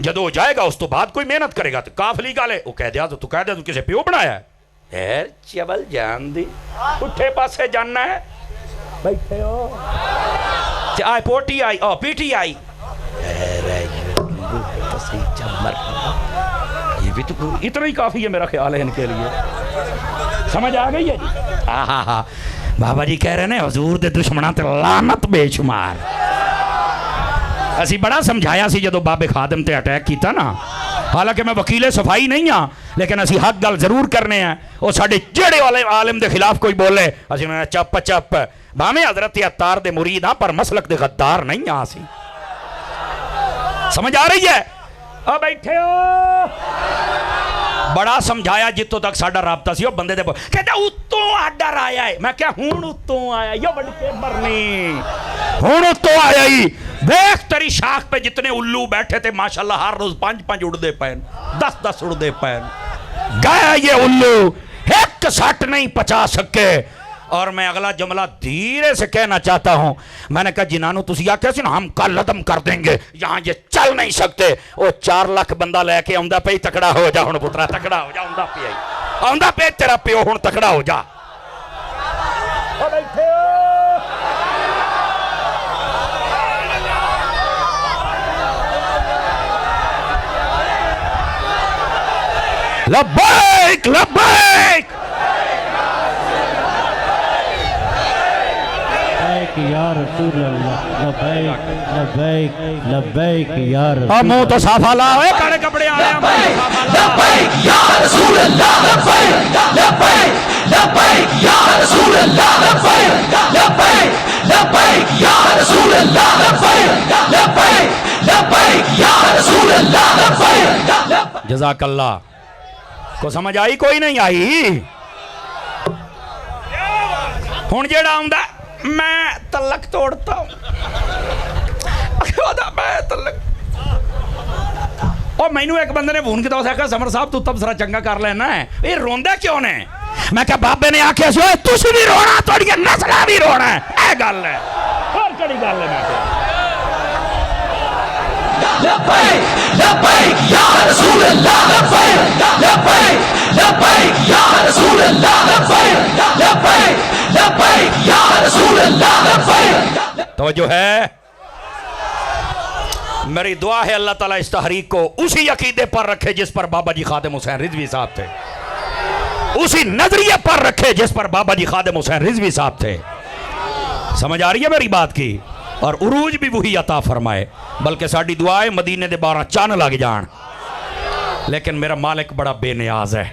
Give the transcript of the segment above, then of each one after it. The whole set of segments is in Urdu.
جدو ہو جائے گا اس تو بعد کوئی محنت کرے گا تو کافلی گل ہے وہ کہہ دیا تو کہہ دیا تو کسے پیو بنایا ہے خیر چبل جان دی اٹھے پاسے جاننا ہے بیٹھے ہو آئے پوٹی آئی پیٹی آئی یہ بھی تو اتنا ہی کافی ہے میرا خیال ہے ان کے لیے سمجھ آ گئی ہے جی ہاں بابا جی کہہ رہے ہیں حضور دے دشمناں تے لعنت بے شمار اسی بڑا سمجھایا سی جدو بابے خادم تے اٹیک کیتا نا حالانکہ میں وکیل صفائی نہیں ہاں لیکن اسی حق گل ضرور کرنے ہیں وہ ساڈے جڑے والے عالم دے خلاف کوئی بولے اسی میں چپ چپ بھاویں حضرت عطار دے مرید ہاں پر مسلک دے غدار نہیں ہاں اسی سمجھ آ رہی ہے بیٹھے ہو بڑا سمجھایا جتوں تک ساڈا رابطہ سی وہ بندے دے کہتا اتوں آڈر آیا ہے میں کیا ہون اتوں آیا یہ بڑی کے مرنی ہون اتوں آیا ہی دیکھ تیری شاخ پہ جتنے الو بیٹھے تھے ماشاءاللہ ہر روز 5 اڑ دے پین 10 اڑ دے پین گیا یہ الو ایک سٹ نہیں پچا سکے اور میں اگلا جملہ دھیرے سے کہنا چاہتا ہوں میں نے کہا جنانو تسی آکھیا سی نا ہم کل عدم کر دیں گے یہاں یہ چل نہیں سکتے وہ 4 لاکھ بندہ لے کے آؤندا پہ تکڑا ہو جا ہن پترا تکڑا ہو جا آؤندا پہ تیرا پیو ہن تکڑا ہو جا لبیک لبیک یا رسول اللہ لبیک لبیک لبیک یا رسول اللہ منہ تو صافا لا ہوئے کڑے کپڑے آئے ہیں لبیک یا رسول اللہ لبیک لبیک لبیک یا رسول اللہ لبیک لبیک لبیک یا رسول اللہ لبیک لبیک لبیک یا رسول اللہ لبیک جزاک اللہ کو سمجھ آئی کوئی نہیں آئی ہون جیڑا آؤندا میں تلک توڑتا ہوں میں تلک اور میں ایک بندے نے فون کیا کہا سمر صاحب تو تب سرا چنگا کر لینا ہے یہ روندہ کیوں نے میں کہا بابے نے آکھیا سی تسی بھی رونا تھوڑی نسلہ بھی رونا ہے اے گل ہے اور کڑی گل ہے میں کہا لبیک لبیک یا رسول اللہ لبیک لبیک لبیک یا رسول اللہ لبیک لبیک لبیک یا رسول اللہ لبیک توجہ ہے میری دعا ہے اللہ تعالیٰ اس تحریک کو اسی عقیدے پر رکھے جس پر بابا جی خادم حسین رضوی صاحب تھے اسی نظریے پر رکھے جس پر بابا جی خادم حسین رضوی صاحب تھے سمجھ آ رہی ہے میری بات کی اور عروج بھی وہی عطا فرمائے بلکہ ساڑی دعائیں مدینے دے 12 چان لگ جان لیکن میرا مالک بڑا بے نیاز ہے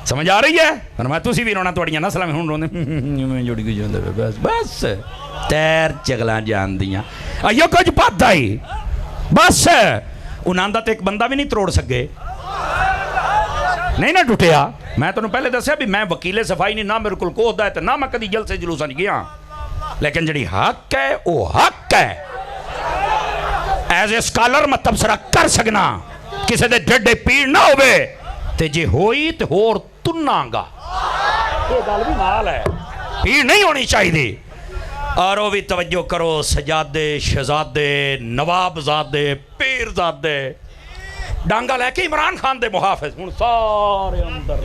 سمجھ آ رہی ہے میں تسی بھی رونا توڑیاں نسلہ میں ہون رونے جوڑی گئی جاندے بس بس تیر چگلاں جان دیاں ایو کچھ پات آئی بس انہاں تے ایک بندہ بھی نہیں تروڑ سکے نہیں نہ ٹوٹیا میں تو پہلے دسیا بھی میں وکیل صفائی نہیں نہ میرے کل کو ہوتا ہے تو نہ میں کدی جل سے جلوسہ نہیں گیا لیکن جڑی حق ہے وہ حق ہے ایز اے سکالر میں تبصرہ کر سکنا کسی دے ڈھڈے پیڑ نہ ہوئے تے جے ہوئی تے ہور تننا گا یہ گل بھی نال ہے پیڑ نہیں ہونی چاہی دی اور وہ بھی توجہ کرو سجادے شہزادے نواب زادے پیر زادے ڈانگا لے کے عمران خان دے محافظ ہن سارے اندر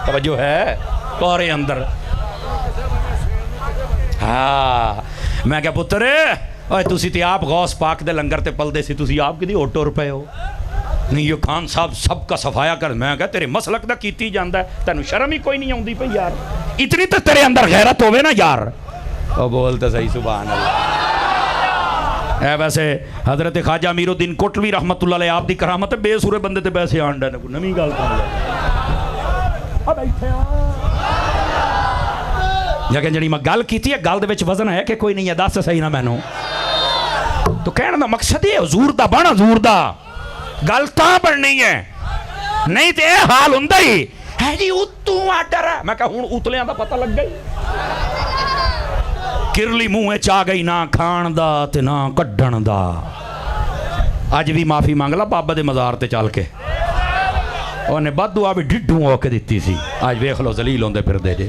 توجہ ہے سارے اندر ہاں میں کہا پتر اوہ تسی تے آپ غوث پاک دے لنگر تے پل دے سی تسی آپ کی دی اوٹو روپے ہو نہیں یہ خان صاحب سب کا صفایا کر میں کہا تیرے مسلک دا کیتی جاندہ ہے تینو شرم ہی کوئی نہیں ہوندی پہ یار اتنی تو تیرے اندر غیرت ہوئے نا یار او بولتے صحیح سبحان اللہ اے ویسے حضرت خواجہ امیر الدین کوٹلوی رحمت اللہ علیہ آپ دی کرامت ہے بے سورے بندے تے پیسے آنڈا نے نمی گال کر لیا اب ایتھے لیکن جڑی میں گل کیتی ہے گل دے وچ وزن ہے کہ کوئی نہیں ہے دس صحیح نہ مینوں تو کہنا دا مقصد ہے حضور دا بن حضور دا گل تاں بننی ہے نہیں تے حال ہوندا ہی ہے جی اتوں آڈر ہے میں کہا ہن اتلیاں دا پتہ لگ گئی کرلی منہ چا گئی نہ کھان دا تے نہ کڈن دا اج بھی معافی مانگ لا بابا دے مزار تے چل کے انہیں بد دعا بھی ڈڈوں ہو کے دیتی سی آج ویکھ لو ذلیل ہوندے پھر دے جے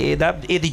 ਇਹਦੀ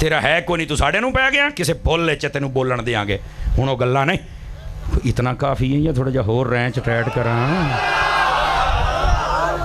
ਤੇਰਾ ਹੈ ਕੋਈ ਨਹੀਂ, ਤੂੰ ਸਾਡੇ ਨੂੰ ਪੈ ਗਿਆ, ਕਿਸੇ ਬੋਲੇ 'ਚ ਤੈਨੂੰ ਬੋਲਣ ਦਿਆਂਗੇ। ਹੁਣ ਉਹ ਗੱਲਾਂ ਨਹੀਂ, ਇਤਨਾ ਕਾਫੀ ਹੈ ਜਾਂ ਥੋੜਾ ਜਿਹਾ ਹੋਰ ਰੈਂਚ ਟੈਟ ਕਰਾਂ?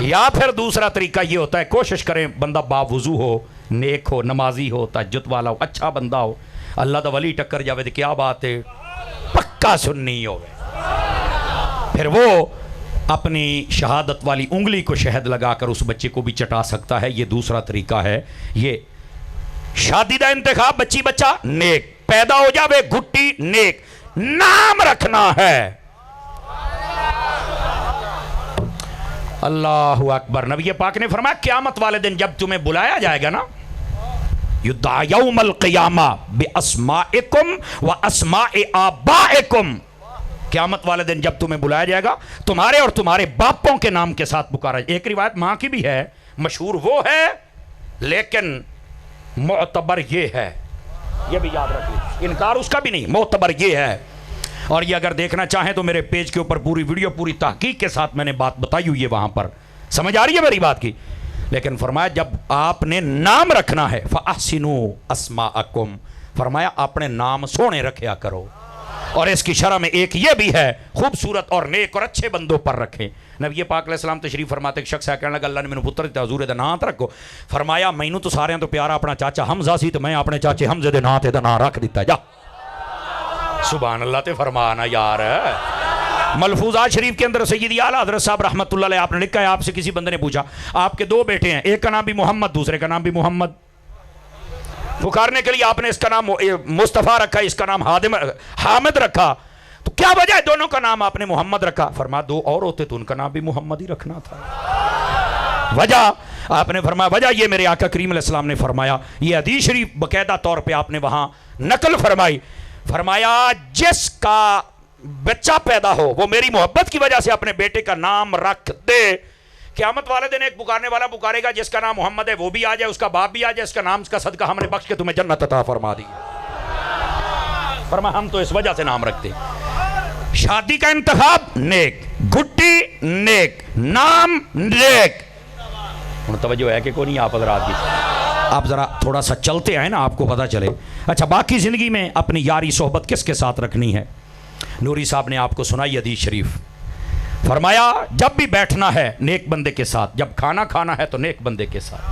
یا پھر دوسرا طریقہ یہ ہوتا ہے کوشش کریں بندہ باوضو ہو, نیک ہو, نمازی ہو, تہجد والا ہو, اچھا بندہ ہو, اللہ دا ولی ٹکر جاوے تو کیا بات ہے, پکا سنی ہو, پھر وہ اپنی شہادت والی انگلی کو شہد لگا کر اس بچے کو بھی چٹا سکتا ہے. یہ دوسرا طریقہ ہے. یہ شادی دا انتخاب, بچی بچہ نیک, پیدا ہو جاوے گھٹی نیک, نام رکھنا ہے. اللہ اکبر. نبی پاک نے فرمایا قیامت والے دن جب تمہیں بلایا جائے گا نا, یدعا یوم القیامہ باسمائکم و اسماء آبائکم, قیامت والے دن جب تمہیں بلایا جائے گا تمہارے اور تمہارے باپوں کے نام کے ساتھ پکارا. ایک روایت ماں کی بھی ہے, مشہور وہ ہے لیکن معتبر یہ ہے, یہ بھی یاد رکھیے, انکار اس کا بھی نہیں, معتبر یہ ہے. اور یہ اگر دیکھنا چاہیں تو میرے پیج کے اوپر پوری ویڈیو پوری تحقیق کے ساتھ میں نے بات بتائی ہوئی ہے, وہاں پر سمجھ آ رہی ہے میری بات کی. لیکن فرمایا جب آپ نے نام رکھنا ہے فَأَحْسِنُوا أَسْمَاءَكُمْ, فرمایا اپنے نام سونے رکھیا کرو. اور اس کی شرح میں ایک یہ بھی ہے, خوبصورت اور نیک اور اچھے بندوں پر رکھیں. نبی پاک علیہ السلام تشریف فرماتے, ایک شخص ہے کہنے لگا اللہ نے مینوں پتر دتا, حضور دا نام رکھو. فرمایا مینوں تو سارے تو پیارا اپنا چاچا حمزہ سی, تو میں اپنے چاچے حمزے دے نام تے دا نام رکھ دیتا. جا سبحان اللہ تے فرمانا یار. ملفوظات شریف کے اندر سیدی اعلیٰ حضرت صاحب رحمۃ اللہ علیہ آپ نے لکھا ہے, آپ سے کسی بندے نے پوچھا آپ کے دو بیٹے ہیں, ایک کا نام بھی محمد, دوسرے کا نام بھی محمد, پکارنے کے لیے آپ نے اس کا نام مصطفیٰ رکھا, اس کا نام حامد رکھا, تو کیا وجہ ہے دونوں کا نام آپ نے محمد رکھا؟ فرمایا دو اور ہوتے تو ان کا نام بھی محمد ہی رکھنا تھا. وجہ آپ نے فرمایا وجہ یہ میرے آقا کریم علیہ السلام نے فرمایا, یہ حدیث شریف باقاعدہ طور پہ آپ نے وہاں نقل فرمائی. فرمایا جس کا بچہ پیدا ہو وہ میری محبت کی وجہ سے اپنے بیٹے کا نام رکھ دے, قیامت والے دن ایک پکارنے والا پکارے گا جس کا نام محمد ہے, وہ بھی آ جائے, اس کا باپ بھی آ جائے, اس کا نام, اس کا صدقہ ہم نے بخش کے تمہیں جنت عطا فرما دی. فرمایا ہم تو اس وجہ سے نام رکھتے. شادی کا انتخاب نیک, گھٹی نیک, نام نیک. توجہ ہے کہ کوئی نہیں آپ حضرات کی, آپ ذرا تھوڑا سا چلتے ہیں نا, آپ کو پتہ چلے. اچھا باقی زندگی میں اپنی یاری صحبت کس کے ساتھ رکھنی ہے؟ نوری صاحب نے آپ کو سنائی حدیث شریف. فرمایا جب بھی بیٹھنا ہے نیک بندے کے ساتھ, جب کھانا کھانا ہے تو نیک بندے کے ساتھ.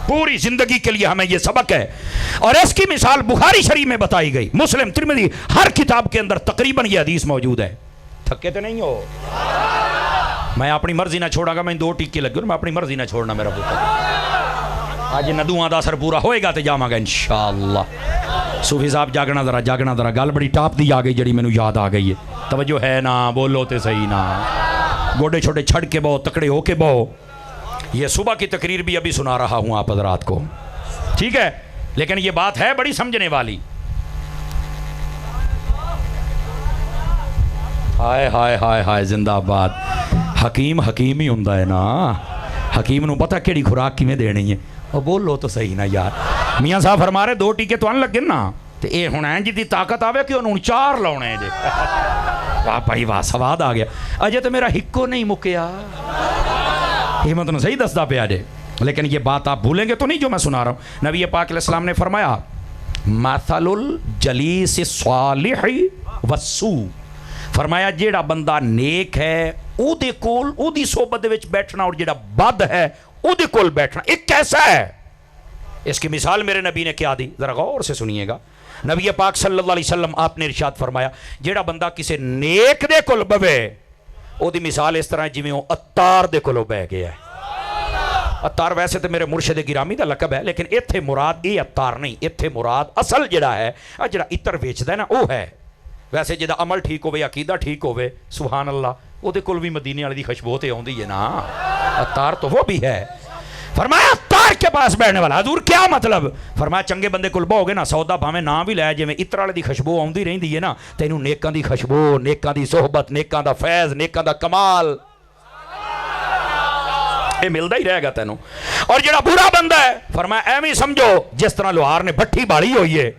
پوری زندگی کے لیے ہمیں یہ سبق ہے, اور اس کی مثال بخاری شریف میں بتائی گئی, مسلم, ترمذی, ہر کتاب کے اندر تقریباً یہ حدیث موجود ہے. تھکے تو نہیں ہو؟ میں اپنی مرضی نہ چھوڑا گا, میں دو ٹیکے لگے میں اپنی مرضی نہ چھوڑنا میرا پتر. آج ندوਆਂ ਦਾ اثر پورا ہوئے گا تو جاواں انشاءاللہ. صوفی صاحب جاگنا ذرا گل بڑی ٹاپ دی آ گئی جڑی مینوں یاد آ گئی ہے. توجہ ہے نا, بولو تے صحیح نا, گوڑے چھوٹے چھڑ کے بہو, تکڑے ہو کے بہو. یہ صبح کی تقریر بھی ابھی سنا رہا ہوں آپ حضرات کو, ٹھیک ہے, لیکن یہ بات ہے بڑی سمجھنے والی. ہائے ہائے ہائے ہائے زندہ باد. حکیم حکیم ہی ہوندا ہے نا, حکیم نو پتہ کیڑی خوراک کیویں دینی ہے. اور بولو تو صحیح نا یار. میاں صاحب فرما رہے دو ٹیکے تو ان لگے نا, تے اے ہن انج دی طاقت آوے کہ انہوں چار لاونے جے. واہ بھائی واہ, سواد آ گیا. اجے تو میرا ہکو نہیں مکیا, یہ مطلب صحیح دسدا پیا جے. لیکن یہ بات آپ بھولیں گے تو نہیں جو میں سنا رہا ہوں. نبی پاک علیہ السلام نے فرمایا مثل الجلیس الصالح والسوء, فرمایا جیڑا بندہ نیک ہے او دے کول او دی صحبت دے وچ بیٹھنا, اور جیڑا بد ہے او دے کول بیٹھنا ایک کیسا ہے. اس کی مثال میرے نبی نے کیا دی, ذرا غور سے سنیے گا. نبی پاک صلی اللہ علیہ وسلم آپ نے ارشاد فرمایا جیڑا بندہ کسے نیک دے کول بوے او دی مثال اس طرح جویں او عطار دے کولوں بہ گیا ہے. عطار ویسے تو میرے مرشد گرامی دا لقب ہے, لیکن ایتھے مراد یہ عطار نہیں, ایتھے مراد اصل جڑا ہے جڑا عطر ویچدا ہے نا او ہے. ویسے جدا عمل ٹھیک ہوئے, عقیدہ ٹھیک ہوئے, سبحان اللہ, او دے کول بھی مدینے والی دی خوشبو تے ہوندی ہے نا. عطار تو وہ بھی ہے. فرمایا عطار کے پاس بیٹھنے والا. حضور کیا مطلب؟ فرمایا چنگے بندے کول بہو گے نا, سودا بھاویں نہ بھی لے, جویں عطر والے دی خوشبو آوندی رہندی ہے نا, تینوں نیکاں دی خوشبو, نیکاں دی صحبت, نیکاں دا فیض, نیکاں دا کمال یہ ملدا ہی رہے گا تینوں. اور جڑا برا بندہ ہے فرمایا ایویں سمجھو جس طرح لوہار نے بھٹی بالی ہوئی ہے.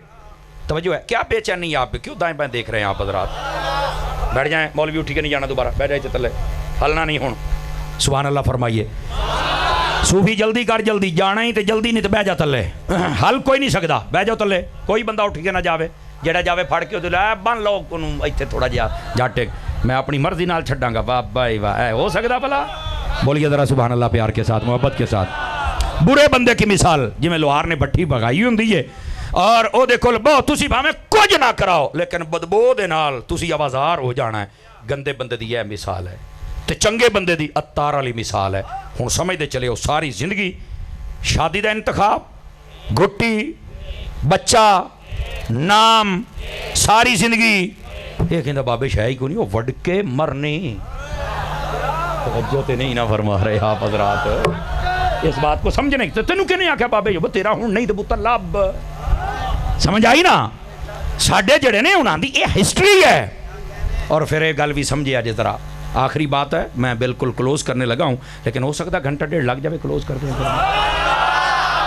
توجہ ہے, کیا بے چینی آپ کیوں دائیں بائیں دیکھ رہے ہیں آپ حضرات؟ بیٹھ جائیں, مولوی اٹھی کے نہیں جانا دوبارہ, بیٹھ جائے تلے, ہلنا نہیں ہون. سبحان اللہ فرمائیے. صوفی جلدی کر, جلدی جانا ہی تے جلدی نہیں تے بہ جا تلے, ہل کوئی نہیں سکدا, بہ جاؤ تلے. کوئی بندہ اٹھ کے نہ جاوے, جڑا جاوے پھڑ کے تے لے بن لو انہوں ایتھے تھوڑا جہا جٹ, میں اپنی مرضی نال چھڈاں گا. واہ بھائی واہ, ہو سکدا بھلا بولیے ذرا سبحان اللہ پیار کے ساتھ, محبت کے ساتھ. برے بندے کی مثال جویں لوہار نے بٹھی بگائی ہوندی ہے اور او دے کول بہت تسی بھاویں کچھ نہ کراؤ لیکن بدبو دے نال تسی آوازار ہو جانا ہے. گندے بندے دی یہ مثال ہے تے چنگے بندے دی اتار والی مثال ہے. ہن سمجھ دے چلے ہو ساری زندگی شادی دا انتخاب, گھٹی, بچہ, نام, ساری زندگی یہ کہندا بابے شاہ ہی کو نہیں, وہ وڈ کے مرنی. توجہ تے نہیں نہ فرما رہے آپ حضرات, اس بات کو سمجھنے کی. تینوں کہ نہیں آکھیا بابے جو تیرا ہوں نہیں تو پتر لب, سمجھ آئی نا. ساڈے جڑے نے انہاں دی یہ ہسٹری ہے. اور پھر یہ گل بھی سمجھے آج ذرا آخری بات ہے, میں بالکل کلوز کرنے لگا ہوں لیکن ہو سکتا گھنٹہ ڈیڑھ لگ جائے کلوز کر دیں.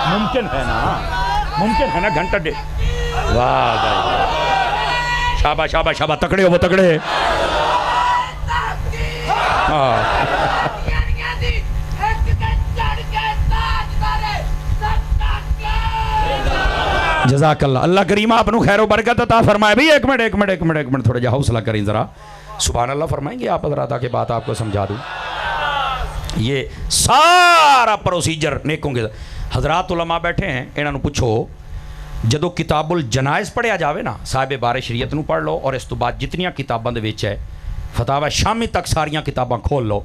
ممکن ہے نا, ممکن ہے نا گھنٹہ ڈیڑھ. واہ شابہ شابہ شابہ, تکڑے ہو وہ تکڑے. جزاک اللہ. اللہ کریم آپ نو خیر و برکت عطا فرمائے. بھی ایک منٹ تھوڑا جا حوصلہ کریں ذرا. سبحان اللہ فرمائیں گے آپ حضرات کے بات آپ کو سمجھا دوں. یہ سارا پروسیجر نیکوں کے حضرات علماء بیٹھے ہیں, انہوں نے پوچھو جدو کتاب الجنائز پڑھیا جاوے نا, صاحب بار شریعت نو پڑھ لو اور اس تو بعد جتنیاں کتاباں دے وچ ہے فتاوی شامی تک ساریاں کتاباں کھول لو.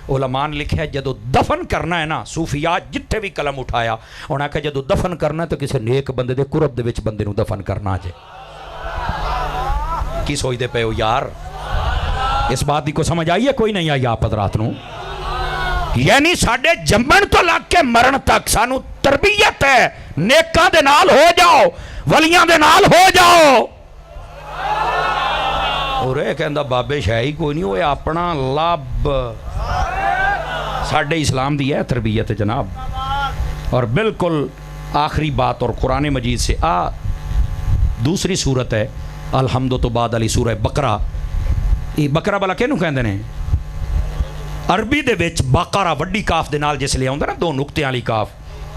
علماء نے لکھا ہے جدو دفن کرنا ہے نا, صوفیات جتھے بھی قلم اٹھایا انہوں نے کہا جدو دفن کرنا ہے تو کسی نیک بندے دے قرب دے وچ بندے نو دفن کرنا جے. کی سوچ دے پے ہو یار, اس بات دی کو سمجھ آئی ہے کوئی نہیں آئی آپ حضرات نو؟ یعنی ساڈے جمن تو لگ کے مرن تک سانو تربیت ہے نیکاں دے نال ہو جاؤ, ولیاں دے نال ہو جاؤ. اور یہ کہندا بابے شاہی کوئی نہیں ہوئے اپنا لب. ساڈے اسلام دی ہے تربیت جناب. اور بالکل آخری بات اور قرآن مجید سے دوسری صورت ہے الحمد تو بعد علی سورہ بقرہ. یہ بقرہ بلا کینوں کہندے نے عربی دے وچ بقرہ وڈی کاف دے نال جس لے آوندا نا دو نقطے والی کاف,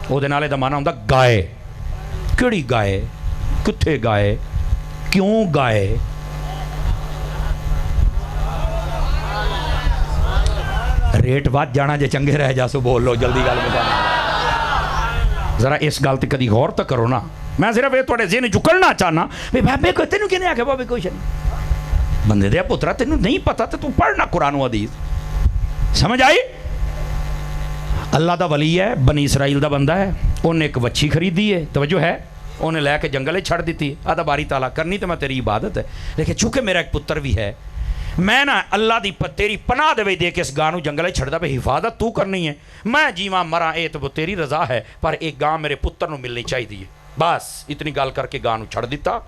او دے نالے دا معنی ہوندا گائے. کیڑی گائے, کتھے گائے, کیوں گائے؟ ریٹ وات جانا جے چنگے رہ جا سو بول لو جلدی گل بتا. ذرا اس گل تے کدی غور تو کرو نا. میں صرف یہ تھوڑے ذہن چکلنا چاہنا بھی بابے کو تینوں کہنے آکھیا بابے کوئی نہیں بندے دے پترا تینوں نہیں پتا تو پڑھنا قرآن و حدیث. سمجھ آئی؟ اللہ دا ولی ہے, بنی اسرائیل دا بندہ ہے, انہیں ایک وچھی خریدی ہے, توجہ ہے, انہیں لے کے جنگلے چھڑ دیتی. آدھا باری تعالیٰ کرنی تو میں تیری عبادت ہے لیکن چونکہ میرا ایک پتر بھی ہے, میں نا اللہ دی تیری پناہ دے دے کے اس گاں نو جنگلے چھڑ دا پہ حفاظت تو کرنی ہے. میں جیواں مراں اے تو تیری رضا ہے پر ایک گاں میرے پتر نو ملنی چاہی دی. بس اتنی گال کر کے گاں نو چھڑ دیتا.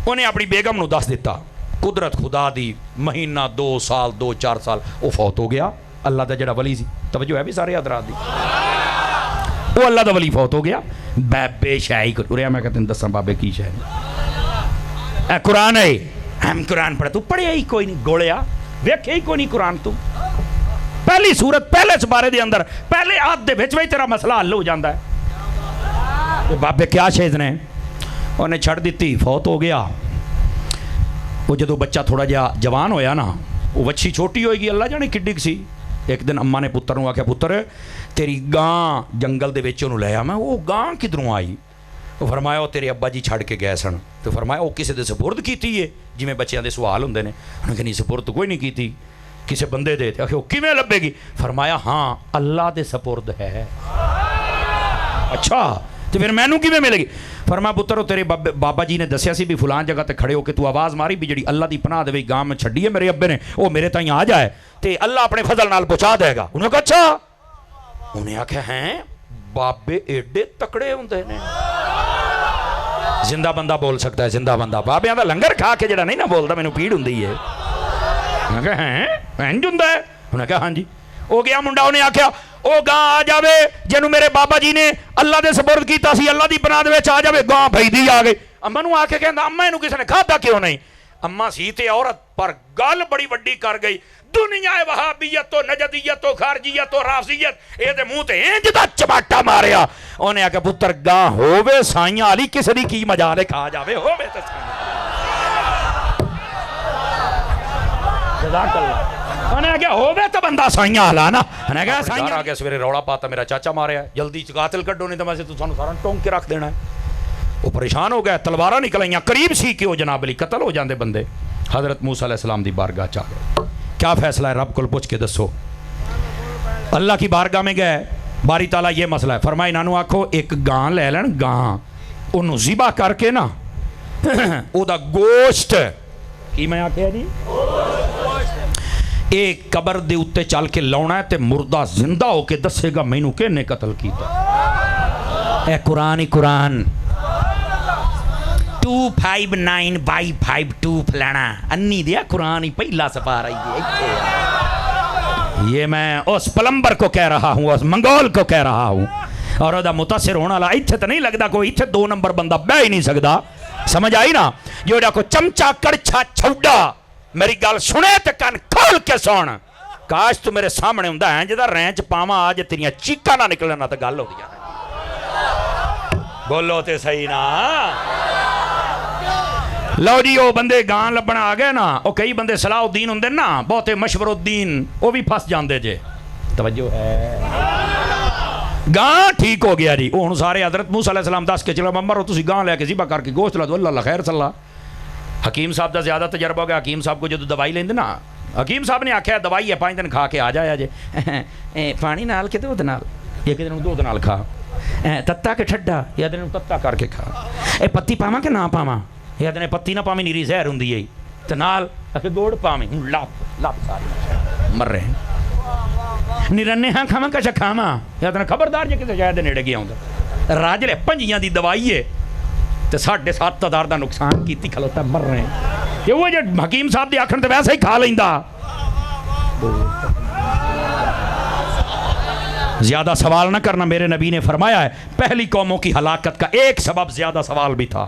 انہیں اپنی بیگم نو دس دیتا. قدرت خدا دی مہینہ 2 سال 2-4 سال وہ فوت ہو گیا. اللہ دا جڑا ولی سی, توجہ ہے بھی سارے حضرات دی, وہ اللہ دا ولی فوت ہو گیا. بابے شاہی کو رہا میں کہتے ہیں دساں بابے کی شاہی اے قرآن ہے. ہم قرآن پڑھا, تو پڑھے ہی کوئی نہیں گوڑیا, ویکھے ہی کوئی نہیں قرآن. تو پہلی صورت پہلے سپارے دے اندر پہلے آدھ دے بھیچ تیرا مسئلہ حل ہو جاندہ ہے. بابے کیا شہد نے انہیں چھڑ دیتی, فوت ہو گیا. وہ جدو بچہ تھوڑا جا جوان ہویا نا, وہ بچی چھوٹی ہوئے گی اللہ جانے کڈی سی. ایک دن اماں نے پتر نو آکھیا پتر تیری گاں جنگل دے وچوں نو لے آ. میں وہ گاں کدھروں آئی؟ تو فرمایا وہ تیرے ابا جی چھڑ کے گئے سن. تو فرمایا وہ کسی دے سپرد کیتی ہے جی میں بچیاں دے سوال ہوندے نے. انہوں نے کہا نہیں سپرد کوئی نہیں کیتی, کسی بندے دے. آکھیا وہ کیویں لبے گی؟ فرمایا ہاں اللہ دے سپرد ہے. اچھا تو پھر مینوں کیویں ملے گی؟ فرمایا پتر تیرے بابا جی نے دسیا سی بھی فلان جگہ تے کھڑے ہو کے تو آواز ماری بھی جڑی اللہ دی پناہ دے گاں میں چھڈی ہے میرے ابے نے, وہ میرے تائیں آ جائے تے اللہ اپنے فضل نال پہنچا دے گا. انہوں نے کہا اچھا. انہیں آکھیا ہیں بابے ایڈے تکڑے ہوندے نے. زندہ بندہ بول سکتا ہے, زندہ بندہ. بابیاں دا لنگر کھا کے جڑا نہیں نہ بولدا مینوں پیڑ ہوندی ہے. انہوں نے کہا ہیں انج ہوندا ہے؟ انہوں نے کہا ہاں جی. او گیا منڈا, انہیں آکھیا او گاں آ جاوے جنوں میرے بابا جی نے اللہ دے سپرد کیتا سی, اللہ دی پناہ دے وچ آ جاوے. گاں بھیدی آ گئی. اما نو آ کے کہندا اما اینوں کسے نے کھادا کیوں نہیں؟ اما سی تے عورت پر گل بڑی وڈی کر گئی. دنیا وہابیت تو نجدیت تو خارجیت تو رافضیت اے دے منہ تے انج دا چپاٹا ماریا. انہیں آکھیا پتر گاں ہووے سائیاں علی کسے دی کی مجال ہے کھا جاوے ہووے تے سائیاں. جزاک اللہ انہیں کہا ہوگا تو بندہ سائیاں ہلا نا انہیں کہا سائیاں آگے سویرے روڑا پاتا میرا چاچا ماریا ہے جلدی قاتل کڈو نہیں تو میں سے تو سانو سارا ٹونک کے رکھ دینا ہے وہ پریشان ہو گیا تلوارہ نکل آئیاں قریب سی کہ وہ جناب علی قتل ہو جاندے بندے حضرت موسیٰ علیہ السلام دی بارگاہ چاہ گئے کیا فیصلہ ہے رب کو پوچھ کے دسو اللہ کی بارگاہ میں گئے باری تعالیٰ یہ مسئلہ ہے فرمائے نانو آکھو ایک گان لے لین گان انہوں ذبح کر کے نا او دا گوشت کی میں آکھے جی ایک قبر دے اتے چل کے لاؤنا ہے تے مردہ زندہ ہو کے دسے گا میں نو کہنے قتل کیتا اے قرآن ہی قرآن 259/52 فلانا انی دیا قرآن ہی پہلا سفا رہی ہے یہ میں اس پلمبر کو کہہ رہا ہوں اس منگول کو کہہ رہا ہوں اور ادا متاثر ہونا لا ایتھے تو نہیں لگتا کوئی ایتھے 2 نمبر بندہ بہ ہی نہیں سکتا سمجھ آئی نا جو ادا کو چمچا کڑچا چھوڑا میری گل سنے تے کان کھول کے سون کاش تو میرے سامنے ہوں ہے جدا رینچ پاما آج تیریاں چیکا نہ نکلنا تو گل ہو دیا بولو تے صحیح نا لو جی وہ بندے گان لبنا آ گئے نا وہ کئی بندے صلاح الدین ہوں نا بہتے مشور الدین وہ بھی پھس جاندے جے توجہ ہے گان ٹھیک ہو گیا جی وہ ہوں سارے حضرت موسیٰ علیہ السلام دس کے چلو ممبر ہو تسی گان لے کے ذبح کر کے گوشت لا دو اللہ خیر صلی اللہ حکیم صاحب دا زیادہ تجربہ ہو گیا حکیم صاحب کو جو دوائی لیندے نا حکیم صاحب نے آکھیا دوائی ہے 5 دن کھا کے آ جایا جے پانی نال کے دودھ نال ایک دن دودھ نال کھا تتا کے ٹھڈا یا دن تتا کر کے کھا اے پتی پاواں کہ نہ پاواں یا دن پتی نہ پاویں نیری زہر ہوندی ہے تے نال اکھے گوڑ پاویں لپ ساری مر رہے ہیں نرنے ہاں کھاواں کچھ کھاواں یا دن خبردار جے کسے شاید نیڑے گیا ہوندا راجلے پنجیاں دی دوائی ہے تے 7,500 دا نقصان کیتی کھلوتا مر رہے ہیں کہ وہ جو حکیم صاحب دی آکھن تے ویسے ہی کھا لیندا زیادہ سوال نہ کرنا میرے نبی نے فرمایا ہے پہلی قوموں کی ہلاکت کا ایک سبب زیادہ سوال بھی تھا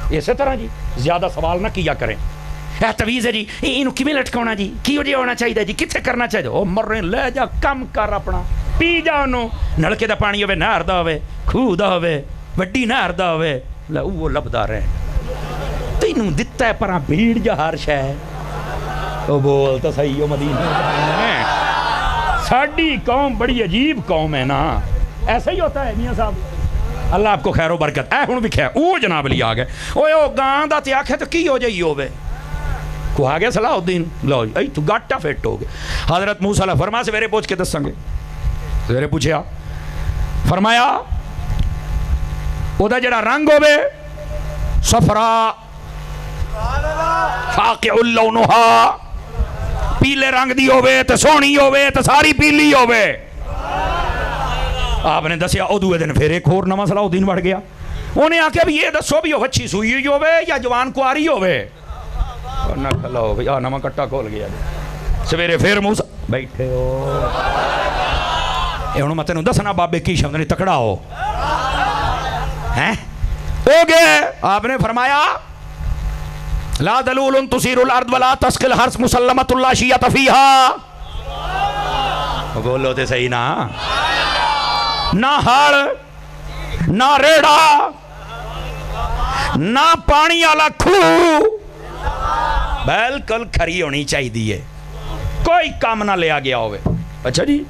اسی طرح جی زیادہ سوال نہ کیا کریں اے تویز ہے جی اینو کیویں لٹکاونا جی کیوں جی ہونا چاہیے جی کتنے کرنا چاہیے او مر رہے لے جا کم کر اپنا پی جا انہوں نلکے دا پانی ہوئے نہر دا ہوئے خوہ دا ہوئے وڈی نہر دا ہوئے وہ لبدا رہے تینوں دتا ہے پرا بھیڑ جا ہر شے او بول تو صحیح ہو مدینہ ساڑی قوم بڑی عجیب قوم ہے نا ایسا ہی ہوتا ہے میاں صاحب اللہ آپ کو خیر و برکت اے ہن بھی خیر او جناب علی آ گئے اوے او گاں دا تے آکھے تو کی ہو جائی ہوے کو آ گیا صلاح الدین لو اے تو گاٹا فٹ ہو گیا حضرت موسیٰ علیہ فرما سویرے پوچھ کے دساں گے سویرے پوچھیا فرمایا او دا جڑا رنگ ہوے صفرا فاقع اللونھا پیلے رنگ دی ہوئے تے سونی ہوئے تے ساری پیلی ہوئے آپ نے دسیا او دوے دن پھر ایک اور نواں صلاح الدین بڑھ گیا انہیں آکھیا بھی یہ دسو بھی اچھی سوئی ہوئی ہوئے یا جوان کواری ہوئے نہ کھلا ہو یا نواں کٹا کھول گیا سویرے پھر موسیٰ بیٹھے ہو اے انہوں میں تینوں دسنا بابے کی شمد نے تکڑا ہو ہو گئے آپ نے فرمایا لا دلول تسیر الارض ولا تسقل حرس مسلمت اللہ شیعت فیہا بولو تے صحیح نا نہ ہڑ نہ ریڑا نہ پانی والا کھو بالکل کھری ہونی چاہیے دیئے کوئی کام نہ لیا گیا ہوئے اچھا جی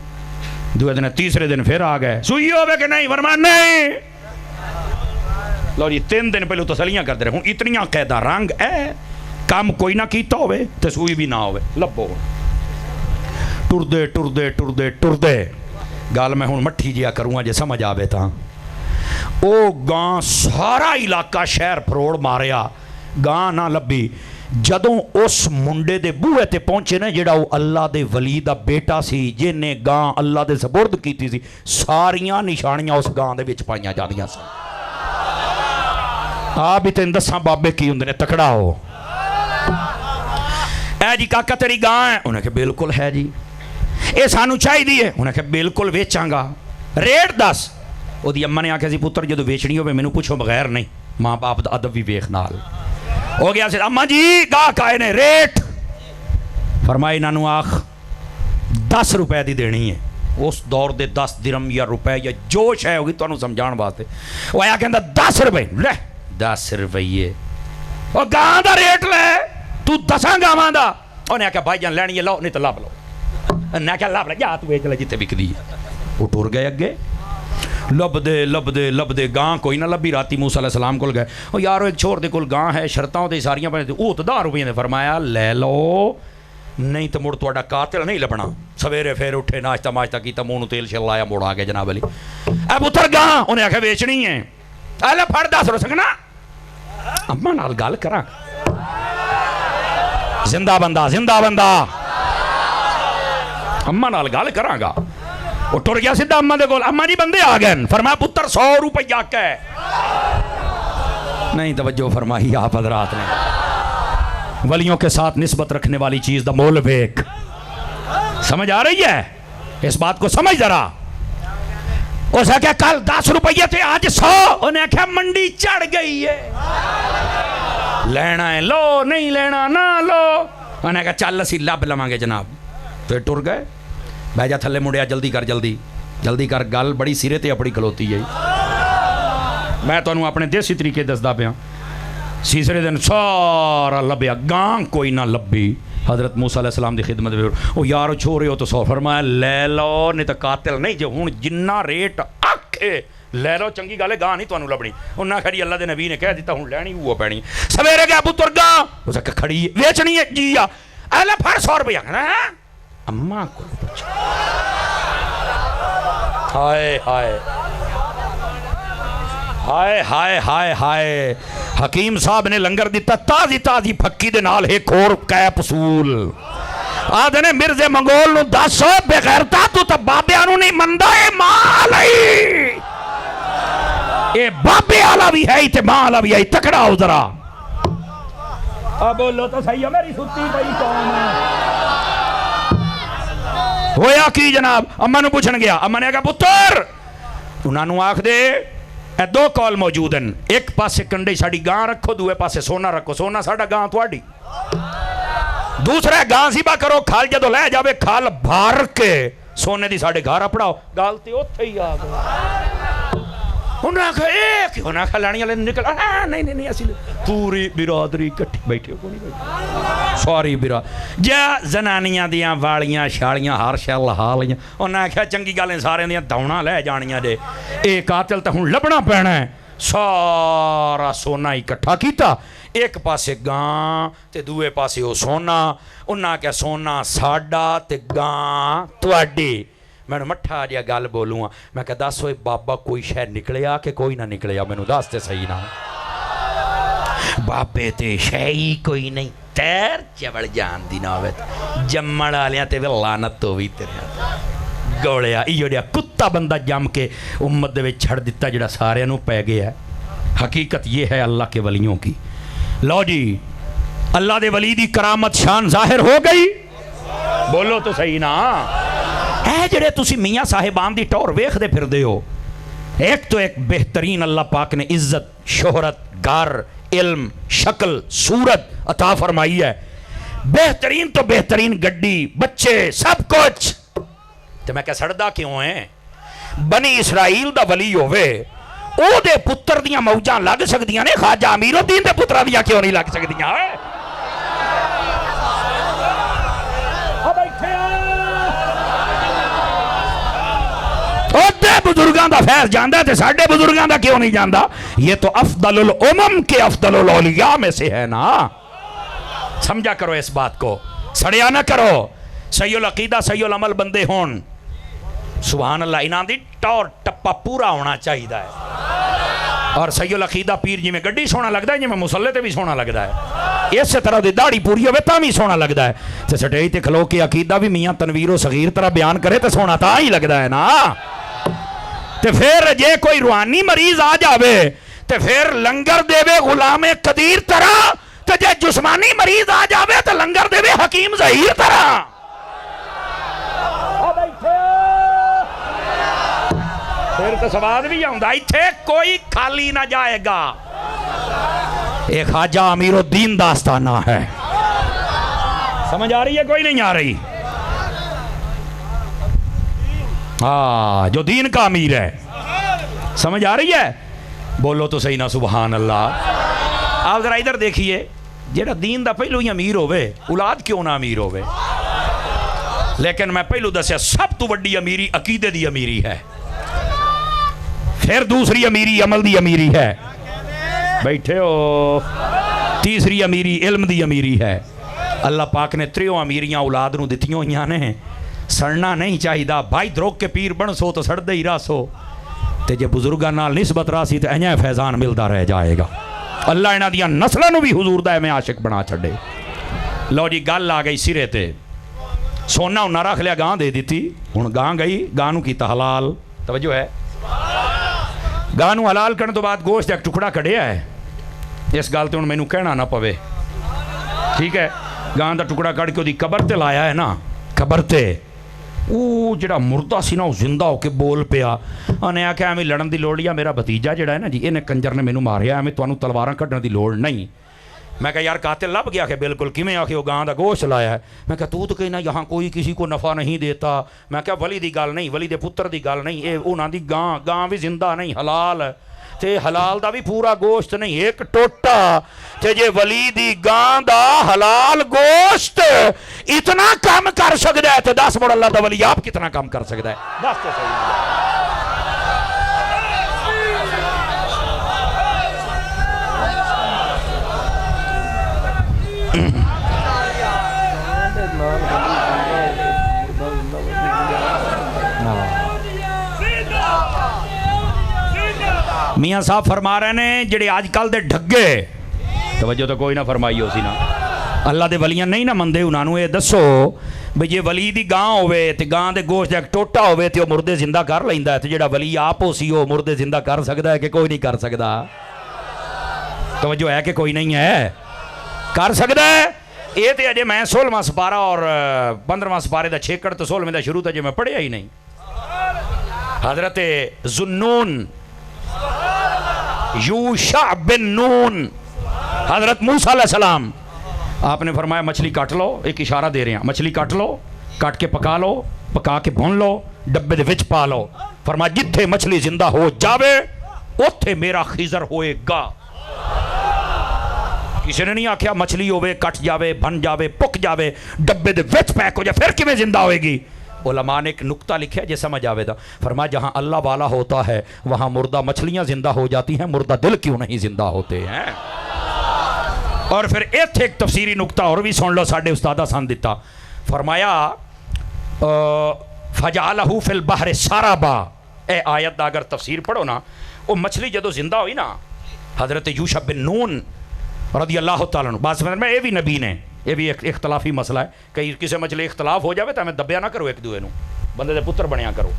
دوے دن تیسرے دن پھر آ گئے سوئی ہوئے کہ نہیں فرمان نہیں لو جی 3 دن پہلو تسلیاں کر دے رہے ہوں اتنیاں قیدہ رنگ ہے کام کوئی نہ کیتا ہوئے تے سوئی بھی نہ ہوئے لبو ٹردے گال میں ہوں مٹھی جیا کروں جے سمجھ آوے تھا او گاں سارا علاقہ شہر پروڑ ماریا گاں نہ لبی جدوں اس منڈے دے بوئے تے پہنچے نا جڑا وہ اللہ دے ولی دا بیٹا سی جن نے گاں اللہ دے سپرد کیتی سی ساریاں نشانیاں اس گاں دے وچ پائیاں جاندیاں سن آپ بھی تین دساں بابے کی ہوں نے تکڑا ہو اے جی کاکا تیری گاں ہے انہیں کہ بالکل ہے جی اے سانو چاہی دیئے انہیں کہ بالکل ویچاں گا ریٹ 10 او دی اممہ نے آکھے سی پتر جدو ویچنی ہوئے میں نو پوچھو بغیر نہیں ماں باپ دا ادب بھی ویخ نال ہو گیا سی اممہ جی گاہ کائے نے ریٹ فرمائی نانو آخ 10 روپے دی دینی ہے اس دور دے 10 درم یا روپے یا جو شے ہوگی تو انہوں سمجھان باستے وہ آیا کہندہ 10 روپے لے 10 روپیے اور گاں دا ریٹ لے تو 10 گاواں دا انہیں آخیا بھائی جان لینی ہے لو نہیں تو لب لو. انہیں آخیا لب لے جا تو ویچ لے جتنے وکدی ہے. وہ ٹر گئے اگے لبدے گاں کوئی نہ لبھی. راتی موسیٰ علیہ السلام کو گئے وہ یار ایک چھوڑ دے کول گاں ہے شرطاں تے ساریاں بنے وہ تو 10 روپے نے. فرمایا لے لو نہیں تو مڑ تہاڈا قاتل نہیں لبنا. سویرے پھر اٹھے ناشتہ ماشتہ کیتا منہ نوں تیل شل لایا مڑ آ گئے جناب علی. اے پتر گاں انہیں آخیا بیچنی ہے. اے لے پھڑ 10 رو سکنا اما نال گل کراں. زندہ بندہ اما نال گل کراں گا. وہ ٹر گیا سیدھا اما دے کول. اما جی بندے آ گئے. فرمایا پتر 100 روپیہ کہ نہیں توجہ فرمائی آپ حضرات نے. ولیوں کے ساتھ نسبت رکھنے والی چیز دا مول بیک سمجھ آ رہی ہے؟ اس بات کو سمجھ ذرا. اس نے کہا کل 10 روپیہ تھے آج 100. انہیں کہا منڈی چڑھ گئی ہے لینا ہے لو نہیں لینا نہ لو. انہیں کہا چل اسی لب لواں گے جناب. پھر ٹر گئے. بہ جا تھلے مڑیا جلدی کر گل بڑی سرے تے اپنی کھلوتی ہے. میں تانوں اپنے دیسی طریقے دسدا پیا. تیسرے دن سارا لبیا گاں کوئی نہ لبی. حضرت موسیٰ علیہ السلام دی خدمت میں او یار چھوڑے ہو تو 100. فرمایا لے لو نہیں تو قاتل نہیں جو ہن جنہ ریٹ آکھے لے لو. چنگی گل ہے گاں نہیں تانوں لبنی. انہاں کہا جی اللہ دے نبی نے کہہ دیتا ہن لینی وہ پینی. سویرے گیا پتر گاں اس کہ کھڑی ہے ویچنی ہے جی آ اے لے پھڑ 100 روپیہ. اماں کو پوچھا ہائے ہائے ہائے ہائے ہائے ہائے. حکیم صاحب نے لنگر دیتا تازی پھکی دے نال ایک اور کیپسول. آدھے نے مرزے منگول نو 10 بغیرتا تو بابیاں نو نہیں مندا. اے مال آئی اے بابے آلا بھی ہے تے مال بھی ہے. تکڑا ہو ذرا اب بولو تو صحیح ہے میری ستی پئی کون ہویا کی جناب. اما نو پوچھن گیا. اما نے کہا پتر انہاں نو آکھ دے اے 2 کال موجود ہیں. ایک پاسے کنڈے ساڑی گاں رکھو دوے پاسے سونا رکھو. سونا ساڑا گاں تواڈی. دوسرا گاں زیبا کرو کھال جدو لے جاوے کھال بھار کے سونے دی ساڑے گھر اپڑاؤ. گالتی اوتھے ہی آ گئے. انہوں نے کہا ایک انہوں نے کہا لانی والے نکل نہیں اسی پوری برادری کٹھی بیٹھے ہو نہیں بیٹھے سوری برادری جا زنانیاں دیاں والیاں شالیاں ہر شل حالیاں. انہوں نے کہا چنگی گالیں سارے دیاں دونا لے جانیاں دے. اے قاتل تا ہوں لبنا پینا ہے. سارا سونا اکٹھا کیتا. ایک پاسے گاں تے دوے پاسے او سونا. انہوں نے کہا سونا ساڑا تے گاں تواڈی. میں نے مٹھا جیا گل بولوں. میں کہا دس ہوئے بابا کوئی شہر نکلیا کہ کوئی نہ نکلیا. میں نے دس تے صحیح نہ بابے تے شہی کوئی نہیں. تیر چبڑ جان دی ناوت جمڑ آلیاں تے لعنت تو بھی تیرے گوڑیا. ایو دیا کتا بندہ جم کے امت دے وچ چھڑ دیتا جڑا سارے نو پہ گیا ہے. حقیقت یہ ہے اللہ کے ولیوں کی. لو جی اللہ دے ولی دی کرامت شان ظاہر ہو گئی. بولو تو صحیح نا. اے جڑے تسی میاں صاحبان دی ٹور ویکھ دے پھر دے ہو. ایک تو ایک بہترین اللہ پاک نے عزت شہرت گھر علم شکل صورت عطا فرمائی ہے. بہترین تو بہترین گڈی بچے سب کچھ. تو میں کہہ سڑدا کیوں ہیں؟ بنی اسرائیل دا ولی ہوئے او دے پتر دیاں موجاں لگ سکدیاں نے. خواجہ امیر الدین دے پترا دیاں کیوں نہیں لگ سکدیاں؟ بزرگاں دا فیض جاندہ تے ساڑھے بزرگاں دا کیوں نہیں جاندہ؟ یہ تو افضل الامم کے افضل الاولیاء میں سے ہے نا. سمجھا کرو اس بات کو. سڑیا نہ کرو. صحیح العقیدہ صحیح العمل بندے ہون. سبحان اللہ انہاں دی ٹور ٹپا پورا ہونا چاہیے ہے. اور صحیح العقیدہ پیر جی میں گڈی سونا لگتا ہے جی میں مسلح تے بھی سونا لگتا ہے. اس طرح دی داڑھی پوری ہوئے تا بھی سونا لگتا ہے. تے سٹیج تے کھلو کے عقیدہ بھی میاں تنویر و صغیر طرح بیان کرے تے سونا تا ہی لگتا ہے نا. تے پھر جے کوئی روحانی مریض آ جاوے تے پھر لنگر دے وے غلام قدیر طرح. تے جے جسمانی مریض آ جاوے تے لنگر دے وے حکیم ظہیر طرح. پھر تو سواد بھی آؤں ایتھے کوئی خالی نہ جائے گا. ایک خواجہ امیر الدین داستانہ ہے. سمجھ آ رہی ہے کوئی نہیں آ رہی؟ جو دین کا امیر ہے. سمجھ آ رہی ہے؟ بولو تو صحیح نا سبحان اللہ. آپ ذرا ادھر دیکھیے جہاں دین دا پہلو ہی امیر ہوئے اولاد کیوں نہ امیر ہوئے. لیکن میں پہلو دسیا سب تو وڈی امیری عقیدے دی امیری ہے, پھر دوسری امیری عمل دی امیری ہے, بیٹھے ہو, تیسری امیری علم دی امیری ہے. اللہ پاک نے تریوں امیریاں اولاد نو دتیوں ہوئیاں نے. سڑنا نہیں چاہیے بھائی دروگ کے پیر بن سو تو سڑدے ہی رہ سو, تے جے بزرگاں نال نسبت راسی تے انہیں فیضان ملدا رہ جائے گا. اللہ انہاں دیاں نسلاں نو بھی حضور دا میں عاشق بنا چھڈے. لو جی گل آ گئی سرے تے, سونا انہاں رکھ لیا گاں دے دیتی, ہن گاں گئی, گاں نو کیتا حلال. توجہ ہے, گاں نو حلال کرنے تو بعد گوشت ایک ٹکڑا کڈیا ہے. اس گل تے ہن مینوں کہنا نہ پوے, ٹھیک ہے. گاں دا ٹکڑا کڈ کے دی قبر تے لایا ہے نا, قبر تے وہ جڑا مردہ سی نا وہ زندہ ہو کے بول پیا. انہیں آخیا ایویں لڑن دی لوڑ, یا میرا بھتیجا جڑا ہے نا جی انہیں کنجر نے مینوں ماریا, ایویں تانوں تلواراں کڈن دی لوڑ نہیں. میں کہا یار قاتل لب گیا کہ بالکل کیویں آخے وہ گاں دا گوشت لایا ہے. میں کہا تو کہنا یہاں کوئی کسی کو نفع نہیں دیتا. میں کہا ولی دی گل نہیں, ولی دے پتر دی گل نہیں, اے انہاں دی گاں, گاں بھی زندہ نہیں حلال تے حلال دا بھی پورا گوشت نہیں ایک ٹوٹا. تے جے ولی دی گاں دا حلال گوشت اتنا کام کر سکدا ہے تے دس مڑ اللہ دا ولی آپ کتنا کام کر سکدا ہے. دس تو صحیح. میاں صاحب فرما رہے ہیں جڑے آج کل دے ڈھگے, توجہ تو کوئی نہ فرمائی ہو سی نا, اللہ دے ولیاں نہیں نہ مندے, انہاں نو اے دسو بھئی جے ولی دی گاں ہوئے تے گاں دے گوشت ایک ٹوٹا ہوئے تے وہ مردے زندہ کر لیندا ہے, تے جڑا ولی آپ ہو سی وہ مردے زندہ کر سکدا ہے کہ کوئی نہیں کر سکدا؟ توجہ ہے کہ کوئی نہیں ہے, کر سکدا ہے. یہ تے اجے میں 16واں سپارہ اور 15واں سپارے دا 6 تے 16ویں دا شروع تے جے میں پڑھیا ہی نہیں. حضرت ذنون یوشع بن نون, حضرت موسیٰ علیہ السلام, آپ نے فرمایا مچھلی کاٹ لو, ایک اشارہ دے رہے ہیں, مچھلی کاٹ لو, کاٹ کے پکا لو, پکا کے بھون لو, ڈبے دے وچ پا لو. فرمایا جتھے مچھلی زندہ ہو جاوے اوتھے میرا خضر ہوئے گا. کسی نے نہیں آکھیا مچھلی ہوئے کٹ جاوے, بھن جاوے, پک جاوے, ڈبے دے وچ پیک ہو جائے پھر کیویں زندہ ہوئے گی. علماء نے ایک نکتہ لکھا ہے جے سمجھ آوے دا. فرمایا جہاں اللہ والا ہوتا ہے وہاں مردہ مچھلیاں زندہ ہو جاتی ہیں, مردہ دل کیوں نہیں زندہ ہوتے ہیں. اور پھر ایک تفسیری نکتہ اور بھی سن لو, ساڈے استادہ سان دیتا. فرمایا فجعلہ فی البحر سرابا, اے آیت دا اگر تفسیر پڑھو نا, وہ مچھلی جدو زندہ ہوئی نا, حضرت یوشع بن نون رضی اللہ تعالیٰ عنہ, بات سمجھ میں, یہ بھی نبی نے, یہ بھی ایک اختلافی مسئلہ ہے, کئی کسی مچھلی اختلاف ہو جاوے تو ہمیں دبیا نہ کرو ایک دوے نو, بندے دے پتر بنیا کرو.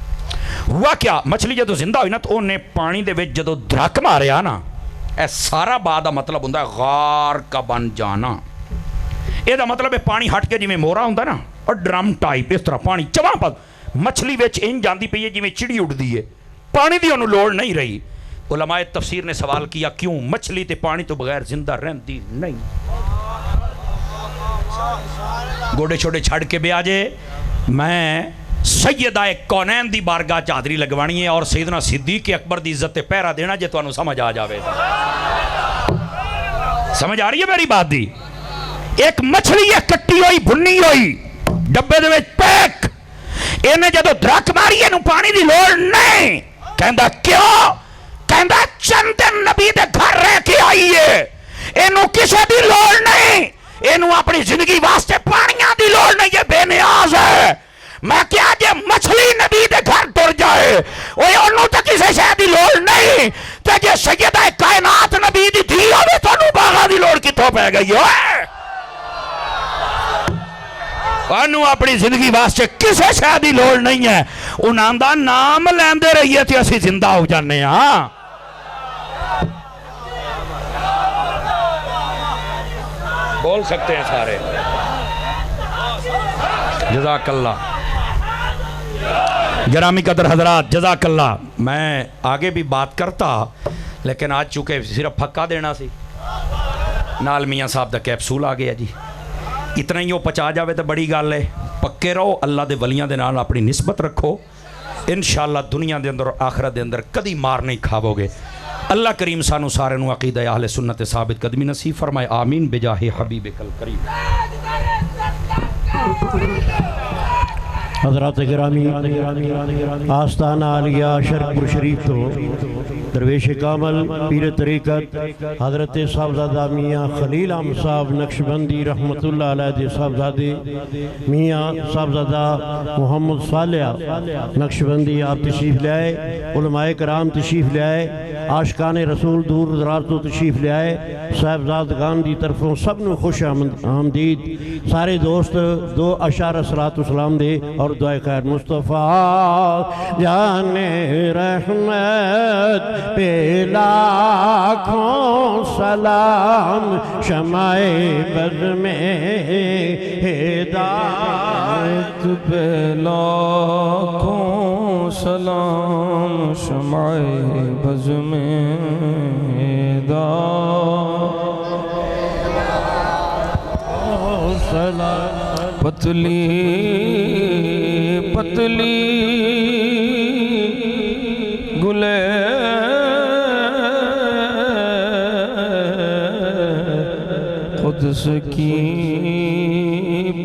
ہوا کیا, مچھلی جدو زندہ ہوئی نا تو انہیں پانی دے وچ جدو دھرک ماریا نا, اے سارا با دا مطلب ہوندہ ہے غار کا بن جانا. یہ دا مطلب ہے پانی ہٹ کے جی میں مورا ہوندہ نا, اور ڈرم ٹائپ اس طرح پانی چواں پا مچھلی وچ ان جاندی پئی ہے جی میں چڑی اڑ دی ہے, پانی دی انہوں لوڑ نہیں رہی. علماء تفسیر نے سوال کیا کیوں مچھلی تے پانی تو بغیر زندہ رہندی نہیں. گوڑے چھوڑے چھڑ کے بے آجے, میں سیدہ کونین دی بارگاہ چادری لگوانی ہے اور سیدنا صدیق اکبر دی عزت پہرا دینا جے تو انہوں سمجھ آ جاوے. سمجھ آ رہی ہے میری بات دی؟ ایک مچھلی ہے کٹی ہوئی بھنی ہوئی ڈبے دے وچ پیک, انہیں جدو دھرک ماری انہوں پانی دی لوڑ نہیں. کہندہ کیوں؟ کہندہ چند دن نبی دے گھر رہ کے آئی ہے, انہوں کسے دی لوڑ نہیں, انہوں اپنی زندگی واسطے پانیاں دی لوڑ نہیں, یہ بے نیاز ہے. میں کیا جے مچھلی نبی دے گھر ٹر جائے اوے انہوں تو کسے شے دی لوڑ نہیں, تے جے سیدہ کائنات نبی دی دھی ہوئے تو انہوں باغا دی لوڑ کتوں پہ گئی ہوئے. انہوں اپنی زندگی واسطے کسے شے دی لوڑ نہیں ہے, انہاں دا نام لیندے رہیے تے اسی زندہ ہو جانے. ہاں بول سکتے ہیں سارے. جزاک اللہ. گرامی قدر حضرات جزاک اللہ. میں آگے بھی بات کرتا لیکن آج چونکہ صرف پھکا دینا سی, نال میاں صاحب دا کیپسول آ گیا جی, اتنا ہی وہ پچا جاوے تو بڑی گل ہے. پکے رہو, اللہ دے ولیاں دے نال اپنی نسبت رکھو, انشاءاللہ دنیا دے اندر اور آخرت دے اندر کدی مار نہیں کھاو گے. اللہ کریم سانو سارے نو عقیدہ اہل سنت ثابت قدمی نصیب فرمائے آمین بجاہ حبیب کل کریم حضرات گرامی آستانہ عالیہ شرپور شریف تو درویش کامل پیر طریقت حضرت صاحبزادہ میاں خلیل احمد صاحب نقشبندی رحمت اللہ علیہ صاحبزادے میاں صاحبزادہ محمد صالح نقشبندی آپ تشریف لے آئے، علماء کرام تشریف لے آئے، عاشقان رسول دور دراز تو تشریف لے آئے، صاحبزادگان دی طرفوں سب نو خوش آمدید، سارے دوست دو اشارہ صلاۃ والسلام دے اور دعائے خیر مصطفیٰ جان رحمت پہ لاکھوں سلام شمع بز میں ہدایت پہ لاکھوں سلام شمع بز میں پتلی پتلی گلے قدس کی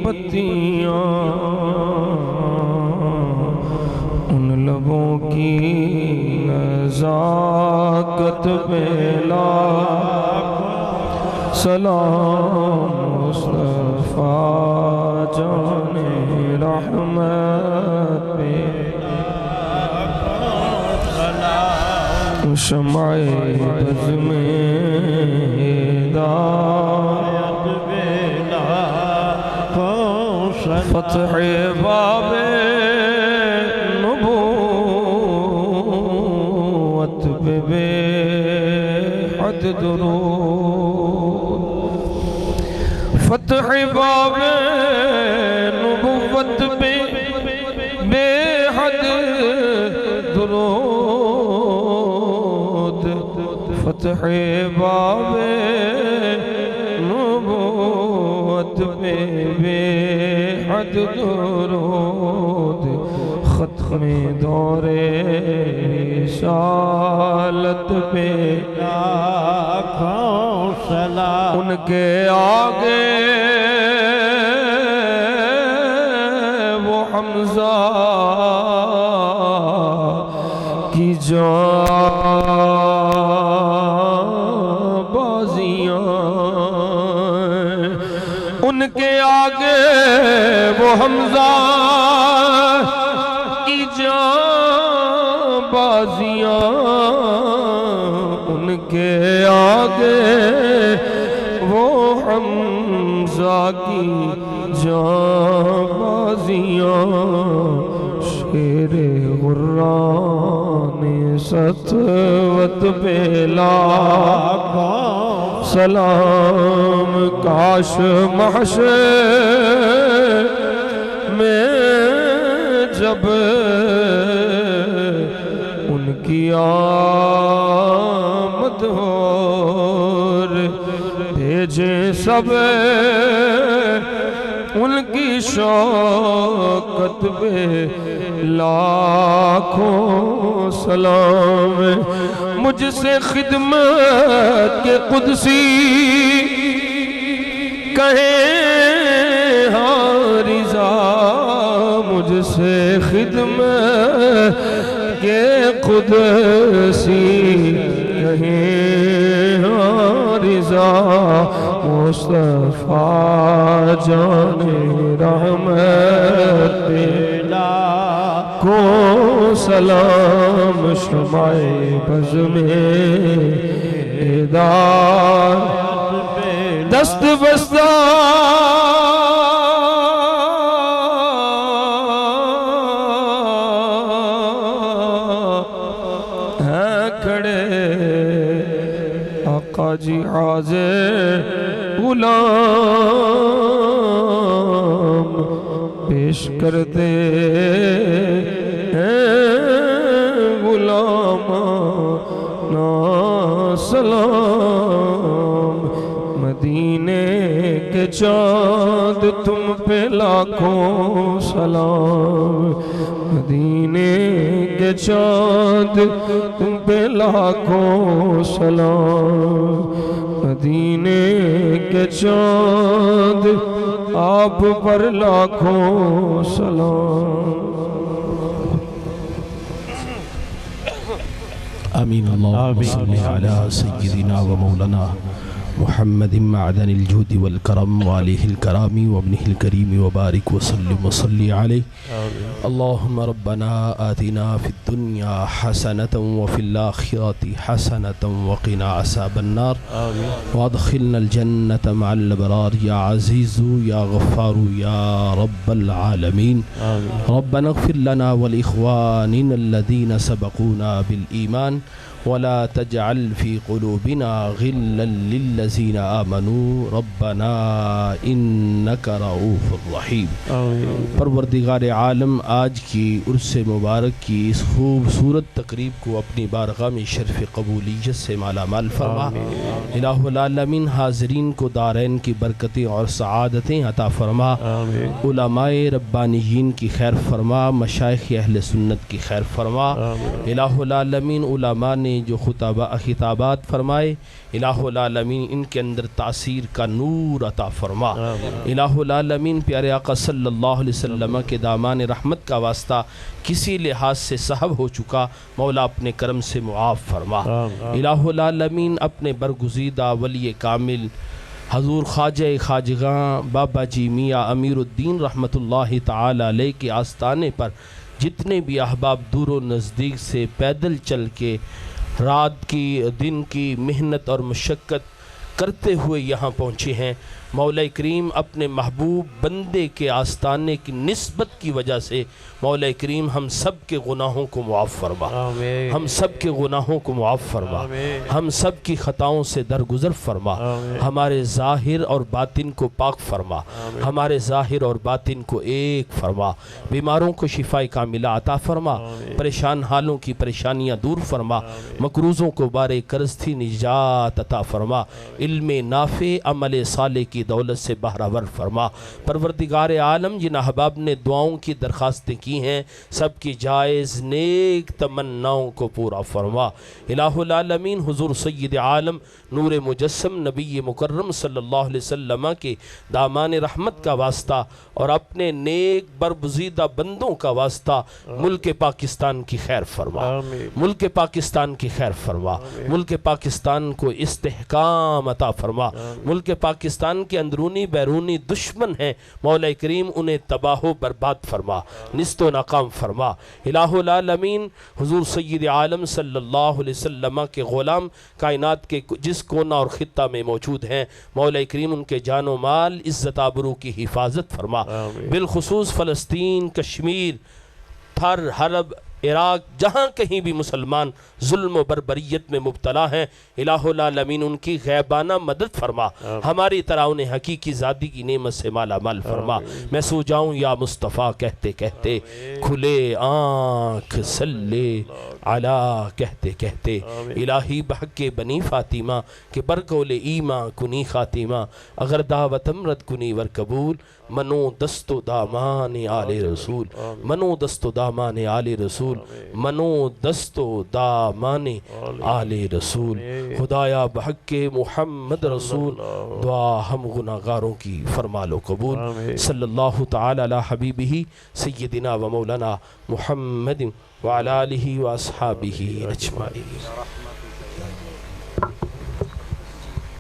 پتیاں ان لبوں کی نزاکت پہ سلام مصطفیٰ جان رحمت پہ شمع بز میں ہدایت فتح باب نبوت پہ بے حد درود فتح باب نبوت پہ بے حد درود فتح باب نبوت پہ بے حد درود ختم دور رسالت پہ لاکھوں سلام ان کے آگے وہ حمزہ کی جاں بازیاں ان کے آگے وہ حمزہ کی جاں بازیاں ان کے آگے وہ حمزہ کی جاں بازیاں شیر غران سطوت پہ لاکھوں سلام کاش محشر میں جب ان کی آمد ہو بھیجے سب ان کی شوکت پہ لاکھوں سلام مجھ سے خدمت کے قدسی کہیں ہاں رضا مجھ سے خدمت کے قدسی کہیں ہاں رضا مصطفیٰ جان رحمت پہ لاکھوں سلام شمع بز میں ہدایت دست بستہ ہیں کھڑے آقا جی حاضر غلام پیش کرتے ہیں غلام نا سلام مدینے کے چاند تم پہ لاکھوں سلام مدینے کے چاند تم پہ لاکھوں سلام مدینے کے چاند آپ پر لاکھوں سلام آمين اللهم صل على سيدنا ومولانا محمد معدن الجود والكرم وآله الكرام وابنه الكريم وبارك وسلم وصلي عليه اللهم ربنا آتنا في الدنيا حسنة وفي الآخرة حسنة وقنا عذاب النار وادخلنا الجنة مع الأبرار يا عزيز يا غفار يا رب العالمين ربنا اغفر لنا ولإخواننا الذين سبقونا بالإيمان ولا تجعل في قلوبنا غلا للذين آمنوا ربنا إنك رؤوف رحيم پروردگار عالم آج کی عرس مبارک کی اس خوبصورت تقریب کو اپنی بارگاہ میں شرف قبولیت سے مالا مال فرما الہ العالمین حاضرین کو دارین کی برکتیں اور سعادتیں عطا فرما علماء ربانیین کی خیر فرما مشائخ اہل سنت کی خیر فرما الہ العالمین علماء نے جو خطابات فرمائے الہ العالمین ان کے اندر تاثیر کا نور عطا فرما الہ العالمین پیارے آقا صلی اللہ علیہ وسلم کے دامان رحمت کا واسطہ کسی لحاظ سے صحب ہو چکا مولا اپنے کرم سے معاف فرما الہ العالمین اپنے برگزیدہ ولی کامل حضور خواجہ خواجگاں بابا جی میاں امیر الدین رحمت اللہ تعالی علیہ کے آستانے پر جتنے بھی احباب دور و نزدیک سے پیدل چل کے رات کی دن کی محنت اور مشقت کرتے ہوئے یہاں پہنچے ہیں مولا کریم اپنے محبوب بندے کے آستانے کی نسبت کی وجہ سے مولا کریم ہم سب کے گناہوں کو معاف فرما ہم سب کے گناہوں کو معاف فرما ہم سب کی خطاؤں سے درگزر فرما ہمارے ظاہر اور باطن کو پاک فرما ہمارے ظاہر اور باطن کو ایک فرما بیماروں کو شفاء کاملہ عطا فرما پریشان حالوں کی پریشانیاں دور فرما مقروضوں کو بار کرستی نجات عطا فرما علم نافع عمل صالح کی دولت سے بہرہور فرما پروردگار عالم جن احباب نے دعاؤں کی درخواستیں کی ہیں سب کی جائز نیک تمناؤں کو پورا فرما الہ العالمین حضور سید عالم نور مجسم نبی مکرم صلی اللہ علیہ وسلم کے دامان رحمت کا واسطہ اور اپنے نیک برگزیدہ بندوں کا واسطہ ملک پاکستان کی خیر فرما ملک پاکستان کی خیر فرما ملک پاکستان کو استحکام عطا فرما ملک پاکستان کے اندرونی بیرونی دشمن ہیں مولا کریم انہیں تباہ و برباد فرما نست و ناکام فرما الہ العالمین حضور سید عالم صلی اللہ علیہ وسلم کے غلام کائنات کے جس کونا اور خطہ میں موجود ہیں مولا کریم ان کے جان و مال عزت آبرو کی حفاظت فرما بالخصوص فلسطین کشمیر تھر حرب عراق جہاں کہیں بھی مسلمان ظلم و بربریت میں مبتلا ہیں الہ العالمین ان کی غیبانہ مدد فرما ہماری طرح انہیں حقیقی ذاتی کی نعمت سے مالا مال فرما میں سو جاؤں یا مصطفیٰ کہتے کہتے کھلے آنکھ صلی علی کہتے کہتے الہی بحق بنی فاطمہ کہ برکول ایماں کنی خاتمہ اگر دعوت امرت کنی ور قبول منو دست و دامان آل رسول منو دست و دامان آل رسول منو دست و دامان آل رسول خدایا بحق محمد رسول دعا ہم گناہگاروں کی فرما لو قبول صلی اللہ تعالی علی حبیبہ سیدنا و مولانا محمد وعلی آلہ و اصحابہ اجمعین